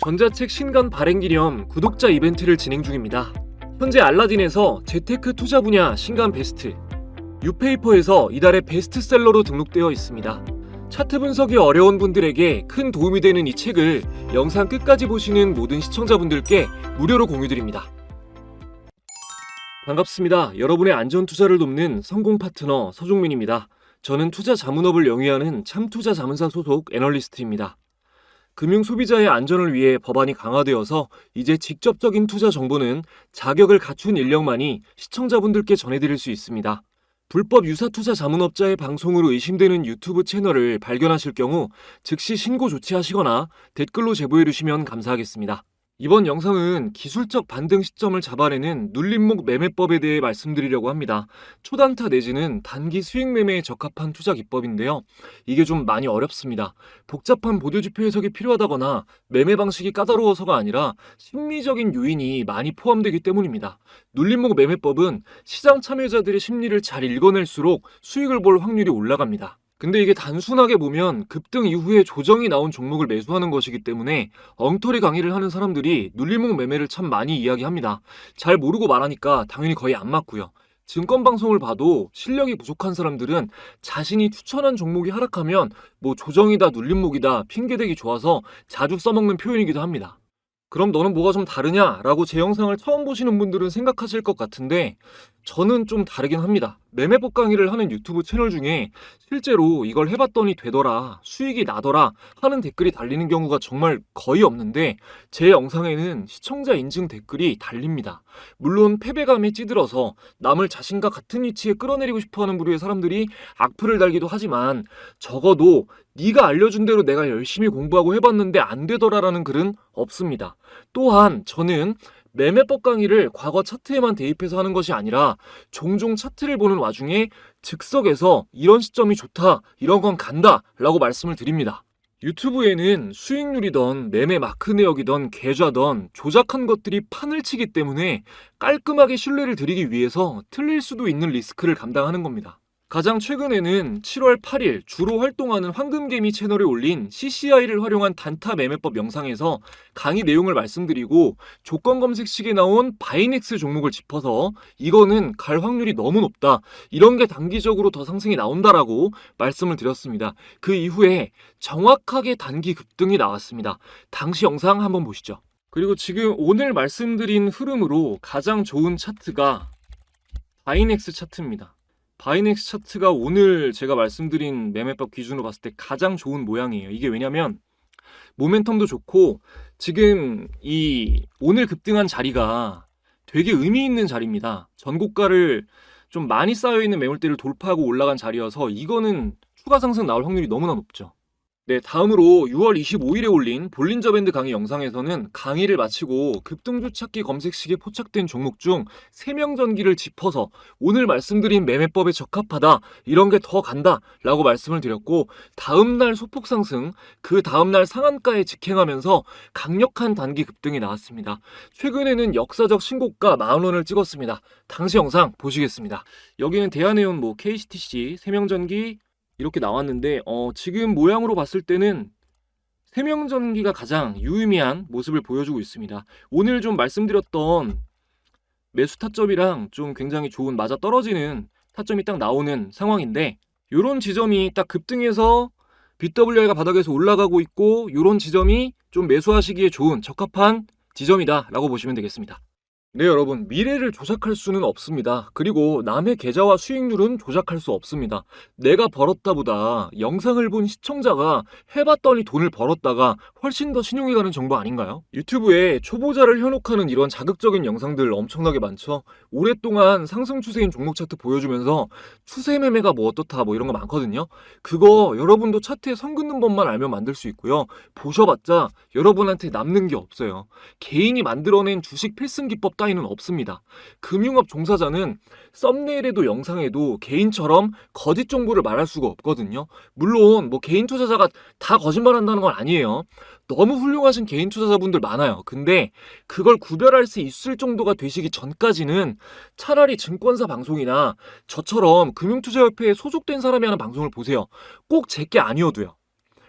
전자책 신간 발행 기념 구독자 이벤트를 진행 중입니다. 현재 알라딘에서 재테크 투자 분야 신간 베스트, 뉴페이퍼에서 이달의 베스트셀러로 등록되어 있습니다. 차트 분석이 어려운 분들에게 큰 도움이 되는 이 책을 영상 끝까지 보시는 모든 시청자분들께 무료로 공유드립니다. 반갑습니다. 여러분의 안전 투자를 돕는 성공 파트너 서종민입니다. 저는 투자 자문업을 영위하는 참투자 자문사 소속 애널리스트입니다. 금융 소비자의 안전을 위해 법안이 강화되어서 이제 직접적인 투자 정보는 자격을 갖춘 인력만이 시청자분들께 전해드릴 수 있습니다. 불법 유사 투자 자문업자의 방송으로 의심되는 유튜브 채널을 발견하실 경우 즉시 신고 조치하시거나 댓글로 제보해 주시면 감사하겠습니다. 이번 영상은 기술적 반등 시점을 잡아내는 눌림목 매매법에 대해 말씀드리려고 합니다. 초단타 내지는 단기 수익 매매에 적합한 투자 기법인데요. 이게 좀 많이 어렵습니다. 복잡한 보도지표 해석이 필요하다거나 매매 방식이 까다로워서가 아니라 심리적인 요인이 많이 포함되기 때문입니다. 눌림목 매매법은 시장 참여자들의 심리를 잘 읽어낼수록 수익을 볼 확률이 올라갑니다. 근데 이게 단순하게 보면 급등 이후에 조정이 나온 종목을 매수하는 것이기 때문에 엉터리 강의를 하는 사람들이 눌림목 매매를 참 많이 이야기합니다. 잘 모르고 말하니까 당연히 거의 안 맞고요. 증권 방송을 봐도 실력이 부족한 사람들은 자신이 추천한 종목이 하락하면 뭐 조정이다 눌림목이다 핑계대기 좋아서 자주 써먹는 표현이기도 합니다. 그럼 너는 뭐가 좀 다르냐? 라고 제 영상을 처음 보시는 분들은 생각하실 것 같은데 저는 좀 다르긴 합니다. 매매법 강의를 하는 유튜브 채널 중에 실제로 이걸 해봤더니 되더라, 수익이 나더라 하는 댓글이 달리는 경우가 정말 거의 없는데 제 영상에는 시청자 인증 댓글이 달립니다. 물론 패배감에 찌들어서 남을 자신과 같은 위치에 끌어내리고 싶어하는 부류의 사람들이 악플을 달기도 하지만 적어도 네가 알려준 대로 내가 열심히 공부하고 해봤는데 안 되더라라는 글은 없습니다. 또한 저는 매매법 강의를 과거 차트에만 대입해서 하는 것이 아니라 종종 차트를 보는 와중에 즉석에서 이런 시점이 좋다, 이런 건 간다 라고 말씀을 드립니다. 유튜브에는 수익률이던 매매 마크 내역이던 계좌던 조작한 것들이 판을 치기 때문에 깔끔하게 신뢰를 드리기 위해서 틀릴 수도 있는 리스크를 감당하는 겁니다. 가장 최근에는 7월 8일 주로 활동하는 황금개미 채널에 올린 CCI를 활용한 단타 매매법 영상에서 강의 내용을 말씀드리고 조건 검색식에 나온 바이넥스 종목을 짚어서 이거는 갈 확률이 너무 높다, 이런 게 단기적으로 더 상승이 나온다라고 말씀을 드렸습니다. 그 이후에 정확하게 단기 급등이 나왔습니다. 당시 영상 한번 보시죠. 그리고 지금 오늘 말씀드린 흐름으로 가장 좋은 차트가 바이넥스 차트입니다. 바이넥스 차트가 오늘 제가 말씀드린 매매법 기준으로 봤을 때 가장 좋은 모양이에요. 이게 왜냐면 모멘텀도 좋고 지금 이 오늘 급등한 자리가 되게 의미 있는 자리입니다. 전고가를 좀 많이 쌓여있는 매물대를 돌파하고 올라간 자리여서 이거는 추가 상승 나올 확률이 너무나 높죠. 네, 다음으로 6월 25일에 올린 볼린저 밴드 강의 영상에서는 강의를 마치고 급등주 찾기 검색식에 포착된 종목 중 3명 전기를 짚어서 오늘 말씀드린 매매법에 적합하다, 이런 게 더 간다 라고 말씀을 드렸고 다음날 소폭 상승, 그 다음날 상한가에 직행하면서 강력한 단기 급등이 나왔습니다. 최근에는 역사적 신고가 40,000원을 찍었습니다. 당시 영상 보시겠습니다. 여기는 대한해운 KCTC 3명 전기 이렇게 나왔는데 지금 모양으로 봤을 때는 세명전기가 가장 유의미한 모습을 보여주고 있습니다. 오늘 좀 말씀드렸던 매수 타점이랑 좀 굉장히 좋은 맞아 떨어지는 타점이 딱 나오는 상황인데 이런 지점이 딱 급등해서 BWI가 바닥에서 올라가고 있고 이런 지점이 좀 매수하시기에 좋은 적합한 지점이다 라고 보시면 되겠습니다. 네, 여러분, 미래를 조작할 수는 없습니다. 그리고 남의 계좌와 수익률은 조작할 수 없습니다. 내가 벌었다 보다 영상을 본 시청자가 해봤더니 돈을 벌었다가 훨씬 더 신용이 가는 정보 아닌가요? 유튜브에 초보자를 현혹하는 이런 자극적인 영상들 엄청나게 많죠. 오랫동안 상승 추세인 종목 차트 보여주면서 추세 매매가 뭐 어떻다 뭐 이런 거 많거든요. 그거 여러분도 차트에 선 긋는 법만 알면 만들 수 있고요. 보셔봤자 여러분한테 남는 게 없어요. 개인이 만들어낸 주식 필승 기법 따위는 없습니다. 금융업 종사자는 썸네일에도 영상에도 개인처럼 거짓 정보를 말할 수가 없거든요. 물론 뭐 개인 투자자가 다 거짓말한다는 건 아니에요. 너무 훌륭하신 개인 투자자분들 많아요. 근데 그걸 구별할 수 있을 정도가 되시기 전까지는 차라리 증권사 방송이나 저처럼 금융투자협회에 소속된 사람이 하는 방송을 보세요. 꼭 제 게 아니어도요.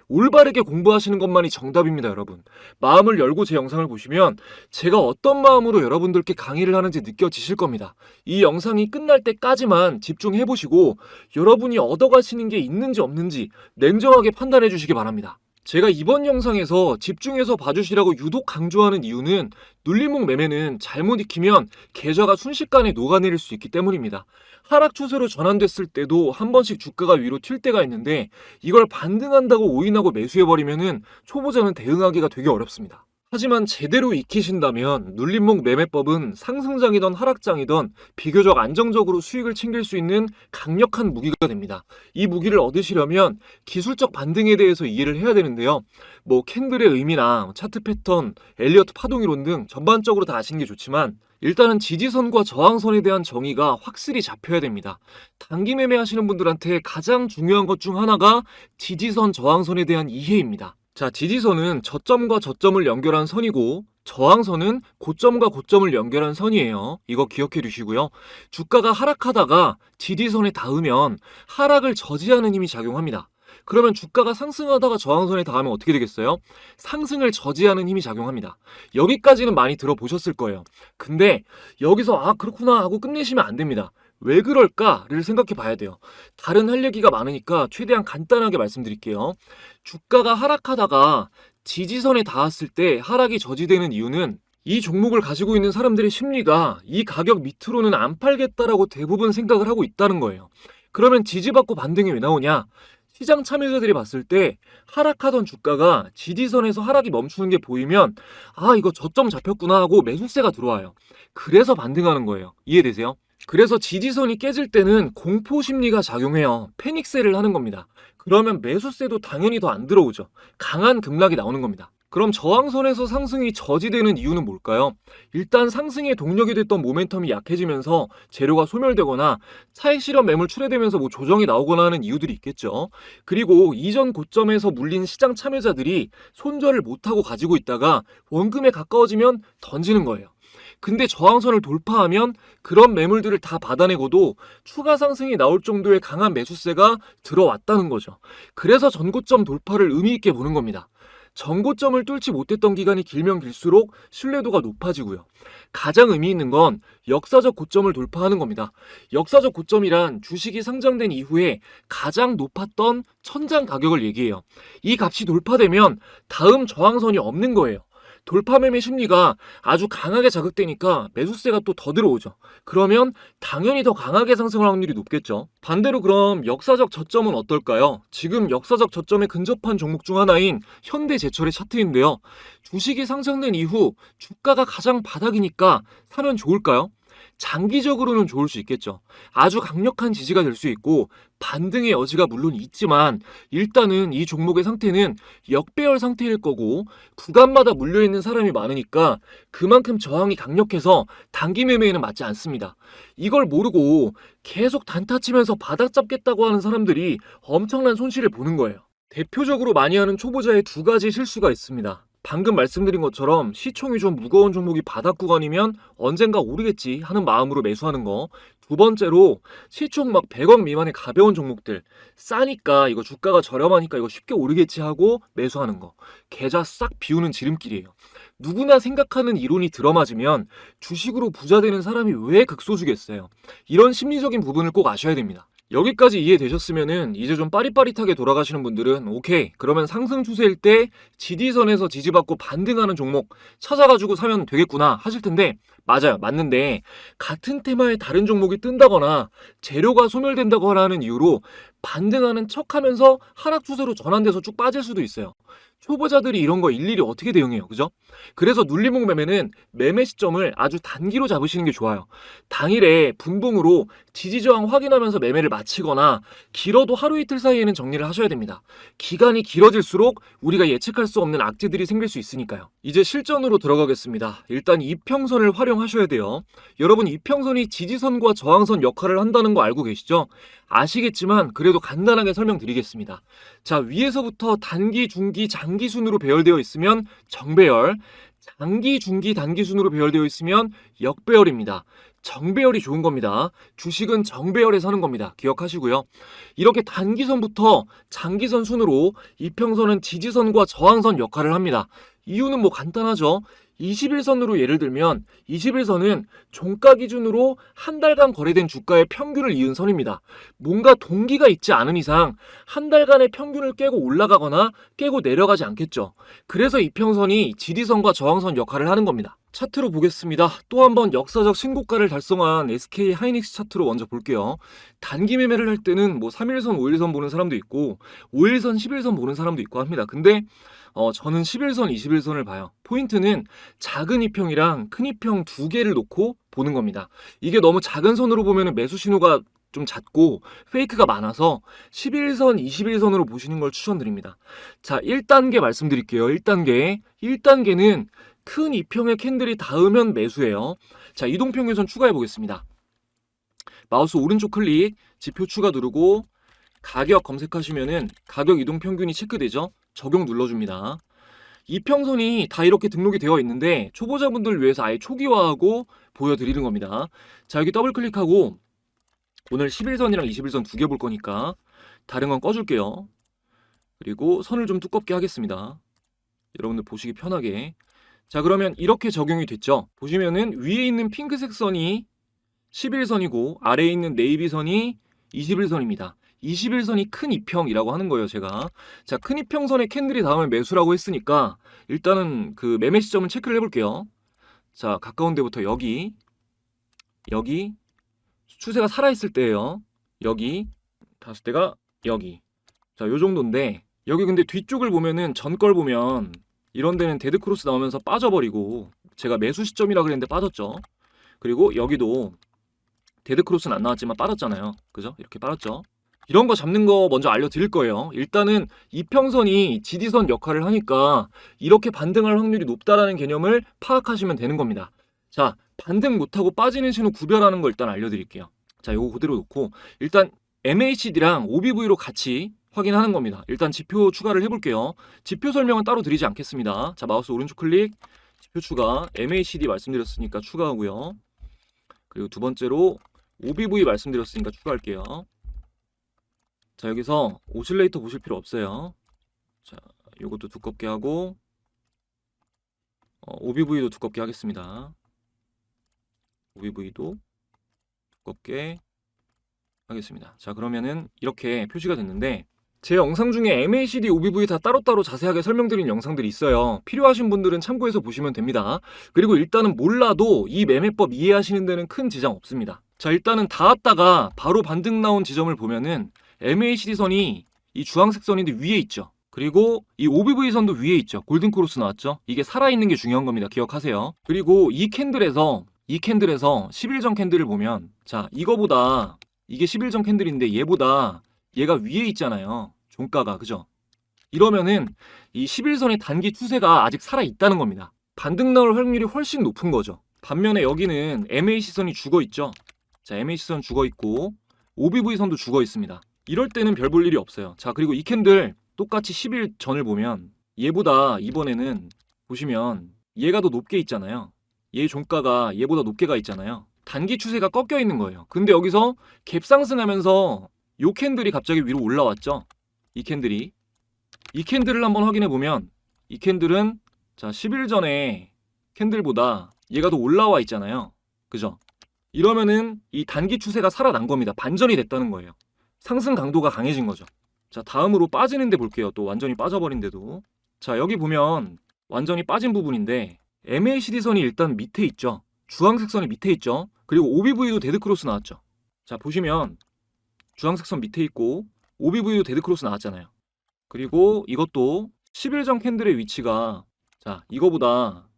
올바르게 공부하시는 것만이 정답입니다, 여러분. 마음을 열고 제 영상을 보시면 제가 어떤 마음으로 여러분들께 강의를 하는지 느껴지실 겁니다. 이 영상이 끝날 때까지만 집중해보시고 여러분이 얻어가시는 게 있는지 없는지 냉정하게 판단해 주시기 바랍니다. 제가 이번 영상에서 집중해서 봐주시라고 유독 강조하는 이유는 눌림목 매매는 잘못 익히면 계좌가 순식간에 녹아내릴 수 있기 때문입니다. 하락 추세로 전환됐을 때도 한 번씩 주가가 위로 튈 때가 있는데 이걸 반등한다고 오인하고 매수해버리면은 초보자는 대응하기가 되게 어렵습니다. 하지만 제대로 익히신다면 눌림목 매매법은 상승장이든 하락장이든 비교적 안정적으로 수익을 챙길 수 있는 강력한 무기가 됩니다. 이 무기를 얻으시려면 기술적 반등에 대해서 이해를 해야 되는데요. 뭐 캔들의 의미나 차트 패턴, 엘리어트 파동이론 등 전반적으로 다 아시는 게 좋지만 일단은 지지선과 저항선에 대한 정의가 확실히 잡혀야 됩니다. 단기 매매 하시는 분들한테 가장 중요한 것 중 하나가 지지선, 저항선에 대한 이해입니다. 자, 지지선은 저점과 저점을 연결한 선이고 저항선은 고점과 고점을 연결한 선이에요. 이거 기억해 두시고요. 주가가 하락하다가 지지선에 닿으면 하락을 저지하는 힘이 작용합니다. 그러면 주가가 상승하다가 저항선에 닿으면 어떻게 되겠어요? 상승을 저지하는 힘이 작용합니다. 여기까지는 많이 들어보셨을 거예요. 근데 여기서 아 그렇구나 하고 끝내시면 안 됩니다. 왜 그럴까를 생각해 봐야 돼요. 다른 할 얘기가 많으니까 최대한 간단하게 말씀드릴게요. 주가가 하락하다가 지지선에 닿았을 때 하락이 저지되는 이유는 이 종목을 가지고 있는 사람들의 심리가 이 가격 밑으로는 안 팔겠다라고 대부분 생각을 하고 있다는 거예요. 그러면 지지받고 반등이 왜 나오냐? 시장 참여자들이 봤을 때 하락하던 주가가 지지선에서 하락이 멈추는 게 보이면 아 이거 저점 잡혔구나 하고 매수세가 들어와요. 그래서 반등하는 거예요. 이해되세요? 그래서 지지선이 깨질 때는 공포 심리가 작용해요. 패닉세를 하는 겁니다. 그러면 매수세도 당연히 더 안 들어오죠. 강한 급락이 나오는 겁니다. 그럼 저항선에서 상승이 저지되는 이유는 뭘까요? 일단 상승의 동력이 됐던 모멘텀이 약해지면서 재료가 소멸되거나 차익 실현 매물 출회되면서 뭐 조정이 나오거나 하는 이유들이 있겠죠. 그리고 이전 고점에서 물린 시장 참여자들이 손절을 못하고 가지고 있다가 원금에 가까워지면 던지는 거예요. 근데 저항선을 돌파하면 그런 매물들을 다 받아내고도 추가 상승이 나올 정도의 강한 매수세가 들어왔다는 거죠. 그래서 전고점 돌파를 의미 있게 보는 겁니다. 전고점을 뚫지 못했던 기간이 길면 길수록 신뢰도가 높아지고요. 가장 의미 있는 건 역사적 고점을 돌파하는 겁니다. 역사적 고점이란 주식이 상장된 이후에 가장 높았던 천장 가격을 얘기해요. 이 값이 돌파되면 다음 저항선이 없는 거예요. 돌파 매매 심리가 아주 강하게 자극되니까 매수세가 또 더 들어오죠. 그러면 당연히 더 강하게 상승할 확률이 높겠죠. 반대로 그럼 역사적 저점은 어떨까요? 지금 역사적 저점에 근접한 종목 중 하나인 현대제철의 차트인데요. 주식이 상장된 이후 주가가 가장 바닥이니까 사면 좋을까요? 장기적으로는 좋을 수 있겠죠. 아주 강력한 지지가 될 수 있고 반등의 여지가 물론 있지만 일단은 이 종목의 상태는 역배열 상태일 거고 구간마다 물려있는 사람이 많으니까 그만큼 저항이 강력해서 단기 매매에는 맞지 않습니다. 이걸 모르고 계속 단타 치면서 바닥 잡겠다고 하는 사람들이 엄청난 손실을 보는 거예요. 대표적으로 많이 하는 초보자의 두 가지 실수가 있습니다. 방금 말씀드린 것처럼 시총이 좀 무거운 종목이 바닥 구간이면 언젠가 오르겠지 하는 마음으로 매수하는 거. 두 번째로 시총 막 100억 미만의 가벼운 종목들 싸니까 이거 주가가 저렴하니까 이거 쉽게 오르겠지 하고 매수하는 거. 계좌 싹 비우는 지름길이에요. 누구나 생각하는 이론이 들어맞으면 주식으로 부자 되는 사람이 왜 극소수겠어요. 이런 심리적인 부분을 꼭 아셔야 됩니다. 여기까지 이해되셨으면은 이제 좀 빠릿빠릿하게 돌아가시는 분들은 오케이 그러면 상승 추세일 때 지지선에서 지지받고 반등하는 종목 찾아가지고 사면 되겠구나 하실 텐데 맞아요 맞는데 같은 테마의 다른 종목이 뜬다거나 재료가 소멸된다고 하는 이유로 반등하는 척하면서 하락 추세로 전환돼서 쭉 빠질 수도 있어요. 초보자들이 이런 거 일일이 어떻게 대응해요, 그죠? 그래서 눌림목 매매는 매매 시점을 아주 단기로 잡으시는 게 좋아요. 당일에 분봉으로 지지저항 확인하면서 매매를 마치거나 길어도 하루 이틀 사이에는 정리를 하셔야 됩니다. 기간이 길어질수록 우리가 예측할 수 없는 악재들이 생길 수 있으니까요. 이제 실전으로 들어가겠습니다. 일단 이평선을 활용 설명하셔야 돼요. 여러분, 이평선이 지지선과 저항선 역할을 한다는 거 알고 계시죠? 아시겠지만 그래도 간단하게 설명드리겠습니다. 자, 위에서부터 단기, 중기, 장기 순으로 배열되어 있으면 정배열, 장기, 중기, 단기 순으로 배열되어 있으면 역배열입니다. 정배열이 좋은 겁니다. 주식은 정배열에 사는 겁니다. 기억하시고요. 이렇게 단기선부터 장기선 순으로 이평선은 지지선과 저항선 역할을 합니다. 이유는 뭐 간단하죠. 21선으로 예를 들면 21선은 종가 기준으로 한 달간 거래된 주가의 평균을 이은 선입니다. 뭔가 동기가 있지 않은 이상 한 달간의 평균을 깨고 올라가거나 깨고 내려가지 않겠죠. 그래서 이평선이 지지선과 저항선 역할을 하는 겁니다. 차트로 보겠습니다. 또 한 번 역사적 신고가를 달성한 SK 하이닉스 차트로 먼저 볼게요. 단기 매매를 할 때는 뭐 3일선, 5일선 보는 사람도 있고 5일선, 10일선 보는 사람도 있고 합니다. 근데 저는 11선, 21선을 봐요. 포인트는 작은 이평이랑 큰 이평 두 개를 놓고 보는 겁니다. 이게 너무 작은 선으로 보면 매수 신호가 좀 잦고 페이크가 많아서 11선, 21선으로 보시는 걸 추천드립니다. 자, 1단계 말씀드릴게요. 1단계는 큰 이평의 캔들이 닿으면 매수예요. 자, 이동평균선 추가해 보겠습니다. 마우스 오른쪽 클릭, 지표 추가 누르고 가격 검색하시면은 가격 이동평균이 체크되죠? 적용 눌러줍니다. 이평선이 다 이렇게 등록이 되어 있는데 초보자분들을 위해서 아예 초기화하고 보여드리는 겁니다. 자, 여기 더블 클릭하고 오늘 11선이랑 21선 두 개 볼 거니까 다른 건 꺼줄게요. 그리고 선을 좀 두껍게 하겠습니다. 여러분들 보시기 편하게. 자, 그러면 이렇게 적용이 됐죠. 보시면은 위에 있는 핑크색 선이 11선이고 아래에 있는 네이비 선이 21선입니다. 21선이 큰 이평이라고 하는 거예요, 제가. 자, 큰 이평선에 캔들이 닿으면 매수라고 했으니까 일단은 그 매매 시점을 체크를 해볼게요. 자, 가까운 데부터 여기 추세가 살아있을 때예요. 여기 다섯 대가 여기. 자, 요 정도인데 여기 근데 뒤쪽을 보면은 전 걸 보면 이런 데는 데드크로스 나오면서 빠져버리고 제가 매수 시점이라 그랬는데 빠졌죠. 그리고 여기도 데드크로스는 안 나왔지만 빠졌잖아요. 그죠? 이렇게 빠졌죠. 이런 거 잡는 거 먼저 알려드릴 거예요. 일단은 이평선이 지지선 역할을 하니까 이렇게 반등할 확률이 높다라는 개념을 파악하시면 되는 겁니다. 자, 반등 못하고 빠지는 신호 구별하는 거 일단 알려드릴게요. 자, 요거 그대로 놓고 일단 MACD랑 OBV로 같이 확인하는 겁니다. 일단 지표 추가를 해볼게요. 지표 설명은 따로 드리지 않겠습니다. 자, 마우스 오른쪽 클릭, 지표 추가, MACD 말씀드렸으니까 추가하고요. 그리고 두 번째로 OBV 말씀드렸으니까 추가할게요. 자, 여기서 오실레이터 보실 필요 없어요. 자, 요것도 두껍게 하고 OBV도 두껍게 하겠습니다. OBV도 두껍게 하겠습니다. 자, 그러면은 이렇게 표시가 됐는데 제 영상 중에 MACD, OBV 다 따로따로 자세하게 설명드린 영상들이 있어요. 필요하신 분들은 참고해서 보시면 됩니다. 그리고 일단은 몰라도 이 매매법 이해하시는 데는 큰 지장 없습니다. 자, 일단은 닿았다가 바로 반등 나온 지점을 보면은 MACD 선이 이 주황색 선인데 위에 있죠. 그리고 이 OBV 선도 위에 있죠. 골든크로스 나왔죠. 이게 살아있는 게 중요한 겁니다. 기억하세요. 그리고 이 캔들에서 10일전 캔들을 보면 자, 이거보다 이게 10일전 캔들인데 얘가 위에 있잖아요. 종가가. 그죠? 이러면은 이 11선의 단기 추세가 아직 살아있다는 겁니다. 반등 나올 확률이 훨씬 높은 거죠. 반면에 여기는 MAC선이 죽어있죠. 자, MAC선 죽어있고 OBV선도 죽어있습니다. 이럴 때는 별 볼 일이 없어요. 자, 그리고 이 캔들 똑같이 10일 전을 보면 얘보다 이번에는 보시면 얘가 더 높게 있잖아요. 얘 종가가 얘보다 높게 가 있잖아요. 단기 추세가 꺾여 있는 거예요. 근데 여기서 갭 상승하면서 요 캔들이 갑자기 위로 올라왔죠. 이 캔들을 한번 확인해 보면 이 캔들은 자, 10일 전에 캔들보다 얘가 더 올라와 있잖아요. 그죠? 이러면은 이 단기 추세가 살아난 겁니다. 반전이 됐다는 거예요. 상승 강도가 강해진 거죠. 자, 다음으로 빠지는 데 볼게요. 또 완전히 빠져버린데도. 자, 여기 보면 완전히 빠진 부분인데 MACD 선이 일단 밑에 있죠. 주황색 선이 밑에 있죠. 그리고 OBV도 데드크로스 나왔죠. 자, 보시면 주황색 선 밑에 있고 OBV도 데드크로스 나왔잖아요. 그리고 이것도 10일전 캔들의 위치가 자, 이거보다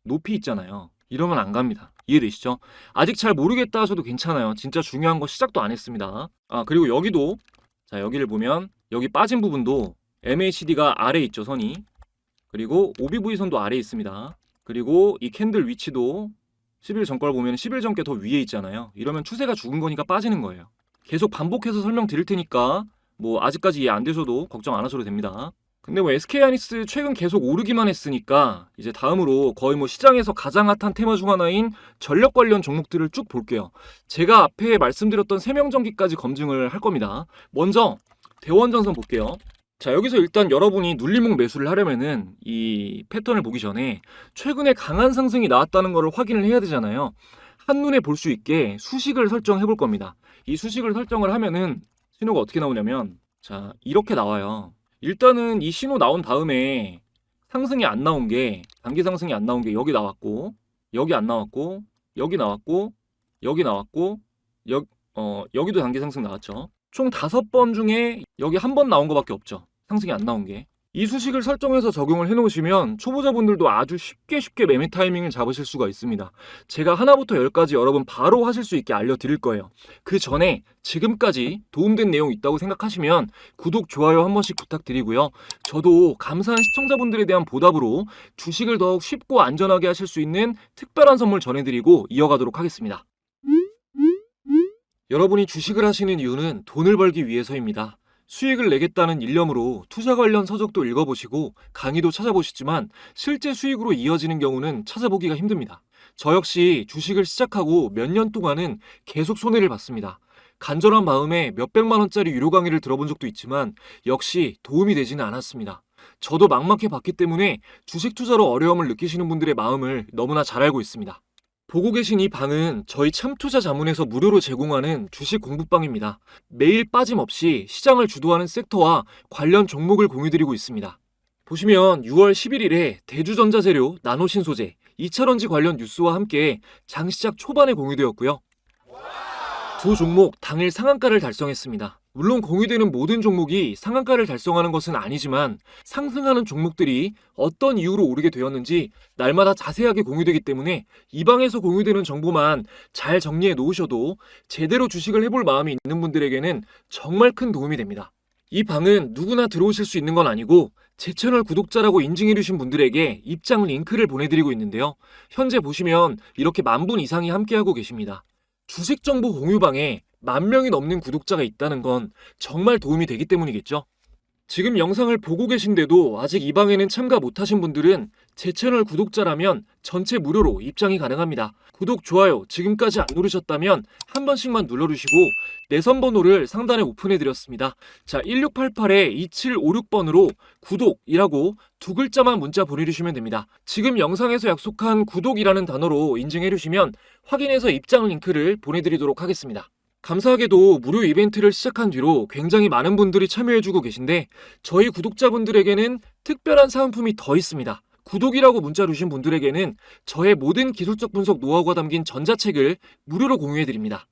높이 있잖아요. 이러면 안 갑니다. 이해되시죠? 아직 잘 모르겠다 하셔도 괜찮아요. 진짜 중요한 거 시작도 안 했습니다. 아, 그리고 여기도 자, 여기를 보면 여기 빠진 부분도 MACD가 아래에 있죠, 선이. 그리고 OBV 선도 아래에 있습니다. 그리고 이 캔들 위치도 10일 전 걸 보면 10일 전 게 더 위에 있잖아요. 이러면 추세가 죽은 거니까 빠지는 거예요. 계속 반복해서 설명드릴 테니까 뭐 아직까지 이해 안 되셔도 걱정 안 하셔도 됩니다. 근데 뭐 SK하이닉스 최근 계속 오르기만 했으니까 이제 다음으로 거의 뭐 시장에서 가장 핫한 테마 중 하나인 전력 관련 종목들을 쭉 볼게요. 제가 앞에 말씀드렸던 세명전기까지 검증을 할 겁니다. 먼저 대원전선 볼게요. 자, 여기서 일단 여러분이 눌림목 매수를 하려면은 이 패턴을 보기 전에 최근에 강한 상승이 나왔다는 것을 확인을 해야 되잖아요. 한눈에 볼 수 있게 수식을 설정해 볼 겁니다. 이 수식을 설정을 하면은 신호가 어떻게 나오냐면, 자, 이렇게 나와요. 일단은 이 신호 나온 다음에 상승이 안 나온 게, 단기 상승이 안 나온 게 여기 나왔고, 여기 안 나왔고, 여기 나왔고, 여기 나왔고, 여기도 단기 상승 나왔죠. 총 5번 중에 여기 한 번 나온 거밖에 없죠. 상승이 안 나온 게. 이 수식을 설정해서 적용을 해놓으시면 초보자분들도 아주 쉽게 매매 타이밍을 잡으실 수가 있습니다. 제가 하나부터 10까지 여러분 바로 하실 수 있게 알려드릴 거예요. 그 전에 지금까지 도움된 내용 있다고 생각하시면 구독, 좋아요 한 번씩 부탁드리고요. 저도 감사한 시청자분들에 대한 보답으로 주식을 더욱 쉽고 안전하게 하실 수 있는 특별한 선물 전해드리고 이어가도록 하겠습니다. 여러분이 주식을 하시는 이유는 돈을 벌기 위해서입니다. 수익을 내겠다는 일념으로 투자 관련 서적도 읽어보시고 강의도 찾아보시지만 실제 수익으로 이어지는 경우는 찾아보기가 힘듭니다. 저 역시 주식을 시작하고 몇 년 동안은 계속 손해를 봤습니다. 간절한 마음에 몇백만 원짜리 유료 강의를 들어본 적도 있지만 역시 도움이 되지는 않았습니다. 저도 막막해 봤기 때문에 주식 투자로 어려움을 느끼시는 분들의 마음을 너무나 잘 알고 있습니다. 보고 계신 이 방은 저희 참투자 자문에서 무료로 제공하는 주식 공부방입니다. 매일 빠짐없이 시장을 주도하는 섹터와 관련 종목을 공유드리고 있습니다. 보시면 6월 11일에 대주전자재료, 나노신소재, 2차전지 관련 뉴스와 함께 장시작 초반에 공유되었고요. 두 종목 당일 상한가를 달성했습니다. 물론 공유되는 모든 종목이 상한가를 달성하는 것은 아니지만 상승하는 종목들이 어떤 이유로 오르게 되었는지 날마다 자세하게 공유되기 때문에 이 방에서 공유되는 정보만 잘 정리해 놓으셔도 제대로 주식을 해볼 마음이 있는 분들에게는 정말 큰 도움이 됩니다. 이 방은 누구나 들어오실 수 있는 건 아니고 제 채널 구독자라고 인증해 주신 분들에게 입장 링크를 보내드리고 있는데요. 현재 보시면 이렇게 10,000분 이상이 함께하고 계십니다. 주식 정보 공유방에 10,000명이 넘는 구독자가 있다는 건 정말 도움이 되기 때문이겠죠. 지금 영상을 보고 계신데도 아직 이 방에는 참가 못하신 분들은 제 채널 구독자라면 전체 무료로 입장이 가능합니다. 구독, 좋아요 지금까지 안 누르셨다면 한 번씩만 눌러주시고 내선 번호를 상단에 오픈해드렸습니다. 자, 1688-2756번으로 구독이라고 두 글자만 문자 보내주시면 됩니다. 지금 영상에서 약속한 구독이라는 단어로 인증해주시면 확인해서 입장 링크를 보내드리도록 하겠습니다. 감사하게도 무료 이벤트를 시작한 뒤로 굉장히 많은 분들이 참여해주고 계신데 저희 구독자분들에게는 특별한 사은품이 더 있습니다. 구독이라고 문자 주신 분들에게는 저의 모든 기술적 분석 노하우가 담긴 전자책을 무료로 공유해드립니다.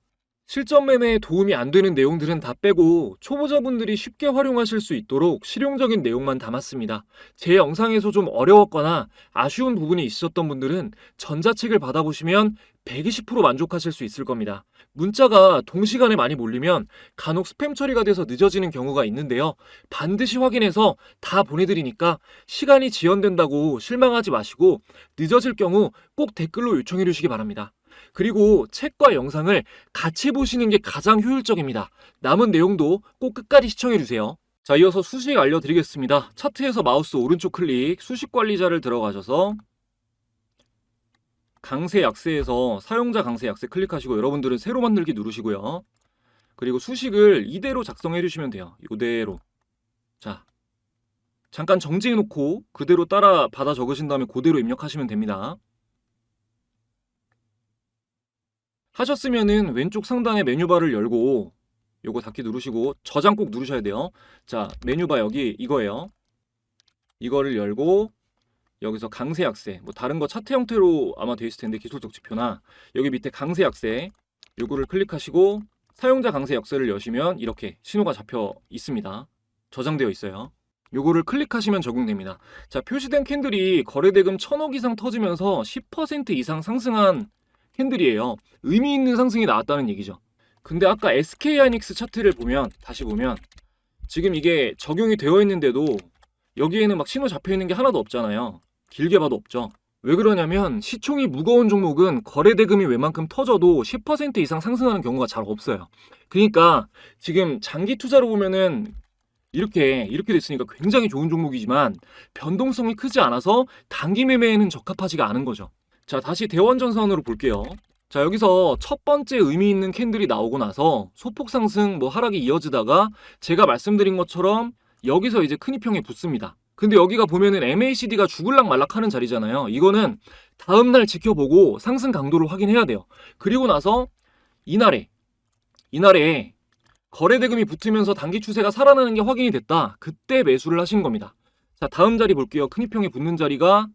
실전 매매에 도움이 안 되는 내용들은 다 빼고 초보자분들이 쉽게 활용하실 수 있도록 실용적인 내용만 담았습니다. 제 영상에서 좀 어려웠거나 아쉬운 부분이 있으셨던 분들은 전자책을 받아보시면 120% 만족하실 수 있을 겁니다. 문자가 동시간에 많이 몰리면 간혹 스팸 처리가 돼서 늦어지는 경우가 있는데요. 반드시 확인해서 다 보내드리니까 시간이 지연된다고 실망하지 마시고 늦어질 경우 꼭 댓글로 요청해 주시기 바랍니다. 그리고 책과 영상을 같이 보시는 게 가장 효율적입니다. 남은 내용도 꼭 끝까지 시청해 주세요. 자, 이어서 수식 알려드리겠습니다. 차트에서 마우스 오른쪽 클릭, 수식 관리자를 들어가셔서 강세 약세에서 사용자 강세 약세 클릭하시고 여러분들은 새로 만들기 누르시고요. 그리고 수식을 이대로 작성해 주시면 돼요. 이대로. 자, 잠깐 정지해 놓고 그대로 따라 받아 적으신 다음에 그대로 입력하시면 됩니다. 하셨으면은 왼쪽 상단에 메뉴바를 열고 요거 닫기 누르시고 저장 꼭 누르셔야 돼요. 자, 메뉴바 여기 이거예요. 이거를 열고 여기서 강세 약세, 뭐 다른 거 차트 형태로 아마 되어 있을 텐데 기술적 지표나 여기 밑에 강세 약세 요거를 클릭하시고 사용자 강세 약세를 여시면 이렇게 신호가 잡혀 있습니다. 저장되어 있어요. 요거를 클릭하시면 적용됩니다. 자, 표시된 캔들이 거래대금 1,000억 이상 터지면서 10% 이상 상승한 캔들이에요. 의미 있는 상승이 나왔다는 얘기죠. 근데 아까 SK하이닉스 차트를 보면 다시 보면 지금 이게 적용이 되어 있는데도 여기에는 막 신호 잡혀 있는 게 하나도 없잖아요. 길게 봐도 없죠. 왜 그러냐면 시총이 무거운 종목은 거래 대금이 웬만큼 터져도 10% 이상 상승하는 경우가 잘 없어요. 그러니까 지금 장기 투자로 보면은 이렇게 됐으니까 굉장히 좋은 종목이지만 변동성이 크지 않아서 단기 매매에는 적합하지가 않은 거죠. 자, 다시 대원전선으로 볼게요. 자, 여기서 첫 번째 의미 있는 캔들이 나오고 나서 소폭 상승 하락이 이어지다가 제가 말씀드린 것처럼 여기서 이제 큰 이평에 붙습니다. 근데 여기가 보면은 MACD가 죽을락 말락 하는 자리잖아요. 이거는 다음날 지켜보고 상승 강도를 확인해야 돼요. 그리고 나서 이날에 거래 대금이 붙으면서 단기 추세가 살아나는 게 확인이 됐다. 그때 매수를 하시는 겁니다. 자, 다음 자리 볼게요. 큰 이평에 붙는 자리가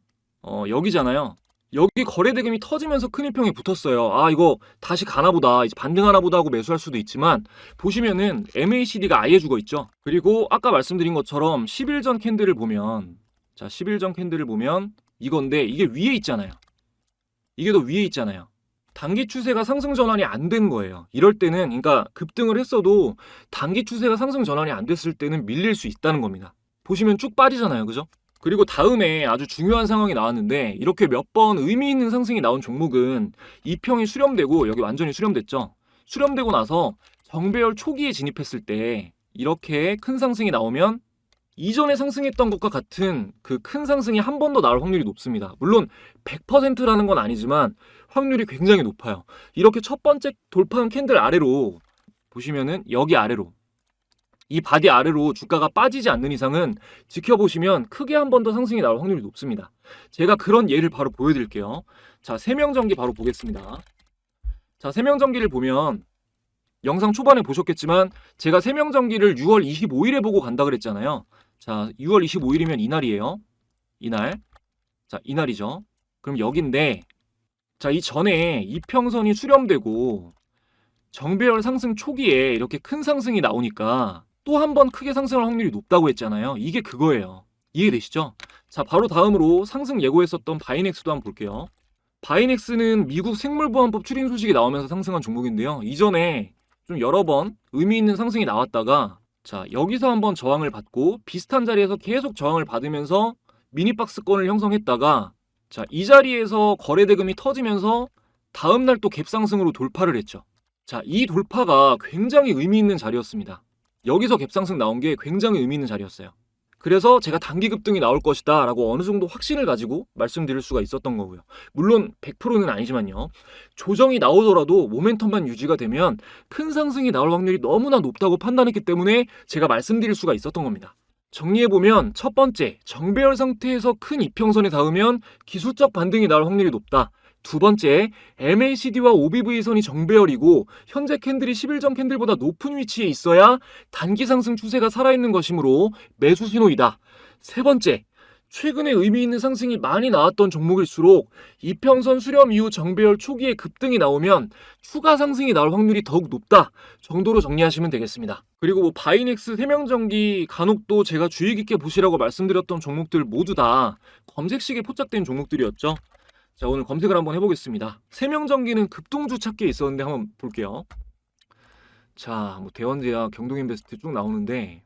여기잖아요. 여기 거래 대금이 터지면서 큰 이평에 붙었어요. 아, 이거 다시 가나 보다, 이제 반등하나 보다 하고 매수할 수도 있지만 보시면은 MACD가 아예 죽어 있죠. 그리고 아까 말씀드린 것처럼 10일 전 캔들을 보면, 자, 10일 전 캔들을 보면 이건데 이게 위에 있잖아요. 이게 더 위에 있잖아요. 단기 추세가 상승 전환이 안 된 거예요. 이럴 때는, 그러니까 급등을 했어도 단기 추세가 상승 전환이 안 됐을 때는 밀릴 수 있다는 겁니다. 보시면 쭉 빠지잖아요. 그죠? 그리고 다음에 아주 중요한 상황이 나왔는데 이렇게 몇 번 의미 있는 상승이 나온 종목은 이평이 수렴되고, 여기 완전히 수렴됐죠. 수렴되고 나서 정배열 초기에 진입했을 때 이렇게 큰 상승이 나오면 이전에 상승했던 것과 같은 그 큰 상승이 한 번 더 나올 확률이 높습니다. 물론 100%라는 건 아니지만 확률이 굉장히 높아요. 이렇게 첫 번째 돌파한 캔들 아래로 보시면은, 여기 아래로, 이 바디 아래로 주가가 빠지지 않는 이상은 지켜보시면 크게 한 번 더 상승이 나올 확률이 높습니다. 제가 그런 예를 바로 보여드릴게요. 자, 세명전기 바로 보겠습니다. 자, 세명전기를 보면 영상 초반에 보셨겠지만 제가 세명전기를 6월 25일에 보고 간다 그랬잖아요. 자, 6월 25일이면 이날이에요. 이날. 자, 이날이죠. 그럼 여긴데, 자, 이 전에 이평선이 수렴되고 정배열 상승 초기에 이렇게 큰 상승이 나오니까 또 한 번 크게 상승할 확률이 높다고 했잖아요. 이게 그거예요. 이해되시죠? 자, 바로 다음으로 상승 예고했었던 바이넥스도 한번 볼게요. 바이넥스는 미국 생물보안법 추진 소식이 나오면서 상승한 종목인데요. 이전에 좀 여러 번 의미 있는 상승이 나왔다가, 자, 여기서 한번 저항을 받고 비슷한 자리에서 계속 저항을 받으면서 미니박스권을 형성했다가, 자, 이 자리에서 거래 대금이 터지면서 다음날 또 갭상승으로 돌파를 했죠. 자, 이 돌파가 굉장히 의미 있는 자리였습니다. 여기서 갭상승 나온 게 굉장히 의미 있는 자리였어요. 그래서 제가 단기 급등이 나올 것이다 라고 어느 정도 확신을 가지고 말씀드릴 수가 있었던 거고요. 물론 100%는 아니지만요. 조정이 나오더라도 모멘텀만 유지가 되면 큰 상승이 나올 확률이 너무나 높다고 판단했기 때문에 제가 말씀드릴 수가 있었던 겁니다. 정리해보면, 첫 번째, 정배열 상태에서 큰 이평선에 닿으면 기술적 반등이 나올 확률이 높다. 두 번째, MACD와 OBV선이 정배열이고 현재 캔들이 10일 전 캔들보다 높은 위치에 있어야 단기 상승 추세가 살아있는 것이므로 매수 신호이다. 세 번째, 최근에 의미 있는 상승이 많이 나왔던 종목일수록 이평선 수렴 이후 정배열 초기에 급등이 나오면 추가 상승이 나올 확률이 더욱 높다 정도로 정리하시면 되겠습니다. 그리고 바이넥스, 세명전기, 간혹도 제가 주의 깊게 보시라고 말씀드렸던 종목들 모두 다 검색식에 포착된 종목들이었죠. 자, 오늘 검색을 한번 해보겠습니다. 세명전기는 급등주 찾기에 있었는데 한번 볼게요. 자, 대원제약, 경동인베스트 쭉 나오는데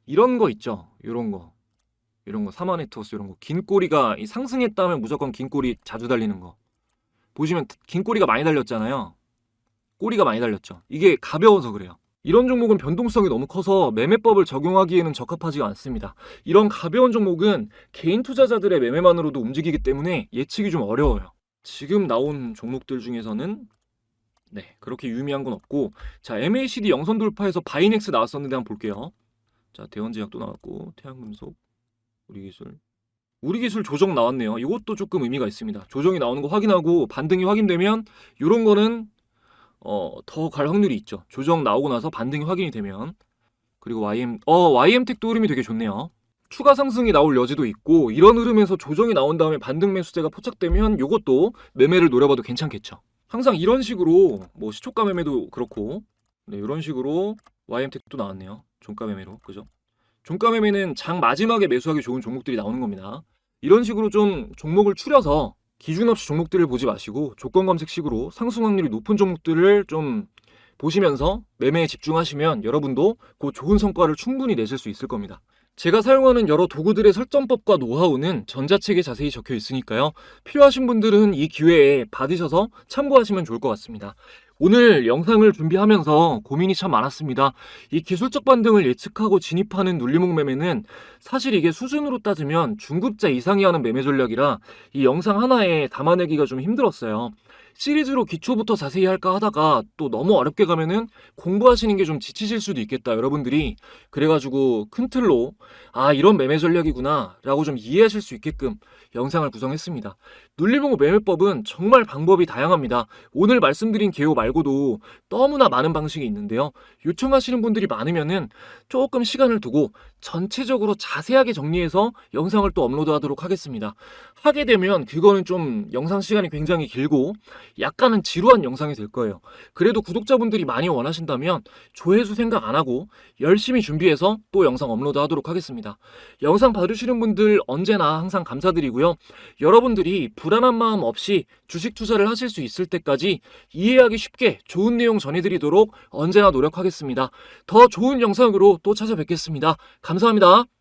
이런 거 있죠. 이런 거 사마네트워스, 이런 거 긴 꼬리가 상승했다면 무조건 긴 꼬리 자주 달리는 거 보시면 긴 꼬리가 많이 달렸잖아요. 꼬리가 많이 달렸죠. 이게 가벼워서 그래요. 이런 종목은 변동성이 너무 커서 매매법을 적용하기에는 적합하지가 않습니다. 이런 가벼운 종목은 개인 투자자들의 매매만으로도 움직이기 때문에 예측이 좀 어려워요. 지금 나온 종목들 중에서는 그렇게 유의미한 건 없고, 자, MACD 영선 돌파해서 바이넥스 나왔었는데 한번 볼게요. 자, 대원제약도 나왔고, 태양금속, 우리기술 조정 나왔네요. 이것도 조금 의미가 있습니다. 조정이 나오는 거 확인하고 반등이 확인되면 이런 거는 더 갈 확률이 있죠. 조정 나오고 나서 반등이 확인이 되면. 그리고 YM텍도 흐름이 되게 좋네요. 추가 상승이 나올 여지도 있고, 이런 흐름에서 조정이 나온 다음에 반등 매수세가 포착되면 이것도 매매를 노려봐도 괜찮겠죠. 항상 이런 식으로 시초가 매매도 그렇고, 이런 식으로 YM텍도 나왔네요. 종가 매매로, 그죠? 종가 매매는 장 마지막에 매수하기 좋은 종목들이 나오는 겁니다. 이런 식으로 좀 종목을 추려서 기준 없이 종목들을 보지 마시고 조건 검색식으로 상승 확률이 높은 종목들을 좀 보시면서 매매에 집중하시면 여러분도 그 좋은 성과를 충분히 내실 수 있을 겁니다. 제가 사용하는 여러 도구들의 설정법과 노하우는 전자책에 자세히 적혀 있으니까요. 필요하신 분들은 이 기회에 받으셔서 참고하시면 좋을 것 같습니다. 오늘 영상을 준비하면서 고민이 참 많았습니다. 이 기술적 반등을 예측하고 진입하는 눌림목 매매는 사실 이게 수준으로 따지면 중급자 이상이 하는 매매 전략이라 이 영상 하나에 담아내기가 좀 힘들었어요. 시리즈로 기초부터 자세히 할까 하다가 또 너무 어렵게 가면은 공부하시는 게 좀 지치실 수도 있겠다, 여러분들이. 그래가지고 큰 틀로 이런 매매 전략이구나 라고 좀 이해하실 수 있게끔 영상을 구성했습니다. 눌림목 매매법은 정말 방법이 다양합니다. 오늘 말씀드린 개요 말고도 너무나 많은 방식이 있는데요. 요청하시는 분들이 많으면은 조금 시간을 두고 전체적으로 자세하게 정리해서 영상을 또 업로드하도록 하겠습니다. 하게 되면 그거는 좀 영상 시간이 굉장히 길고 약간은 지루한 영상이 될 거예요. 그래도 구독자분들이 많이 원하신다면 조회수 생각 안 하고 열심히 준비해서 또 영상 업로드하도록 하겠습니다. 영상 봐주시는 분들 언제나 항상 감사드리고요. 여러분들이 불안한 마음 없이 주식 투자를 하실 수 있을 때까지 이해하기 쉽게 좋은 내용 전해드리도록 언제나 노력하겠습니다. 더 좋은 영상으로 또 찾아뵙겠습니다. 감사합니다.